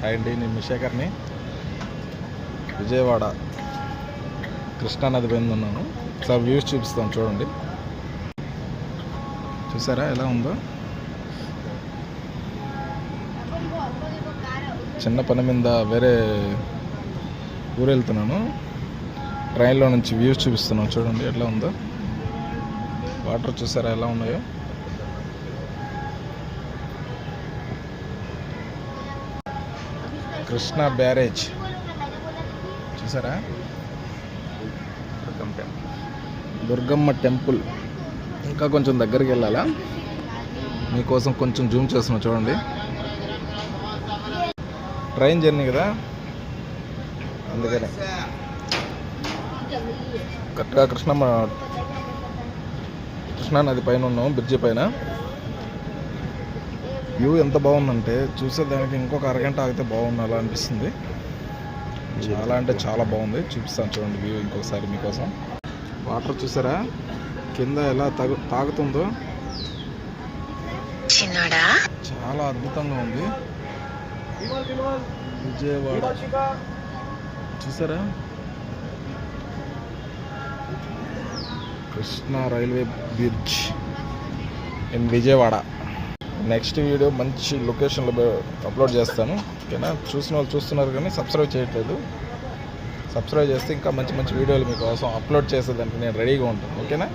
Hi అండి, నేను మీ శేఖర్ని. విజయవాడ కృష్ణానది పైన ఉన్నాను. ఒకసారి వ్యూస్ చూపిస్తాను చూడండి. చూసారా ఎలా ఉందో? చిన్న పని మీద వేరే ఊరు వెళ్తున్నాను. ట్రైన్లో నుంచి వ్యూస్ చూపిస్తున్నాను చూడండి ఎట్లా ఉందో. వాటర్ చూసారా ఎలా ఉన్నాయో? కృష్ణా బ్యారేజ్ చూసారా? దుర్గమ్మ టెంపుల్ ఇంకా కొంచెం దగ్గరికి వెళ్ళాలా. మీకోసం కొంచెం జూమ్ చేస్తున్నా చూడండి. ట్రైన్ జర్నీ కదా, అందుకనే కరెక్ట్గా కృష్ణానది పైన ఉన్నాం, బ్రిడ్జి పైన. వ్యూ ఎంత బాగుందంటే చూసేదానికి ఇంకొక అరగంట ఆగితే బాగుంది అలా అనిపిస్తుంది. చాలా అంటే చాలా బాగుంది. చూపిస్తాను చూడండి వ్యూ ఇంకొకసారి మీకోసం. వాటర్ చూసారా కింద ఎలా తాగుతుందో? చాలా అద్భుతంగా ఉంది. విజయవాడ చూసారా? Krishna railway bridge in Vijayawada. Next video మంచి లొకేషన్లో అప్లోడ్ చేస్తాను, ఓకేనా? చూసిన వాళ్ళు చూస్తున్నారు కానీ సబ్స్క్రైబ్ చేయట్లేదు. సబ్స్క్రైబ్ చేస్తే ఇంకా మంచి మంచి వీడియోలు మీకోసం అప్లోడ్ చేసేదానికి నేను రెడీగా ఉంటాను, ఓకేనా?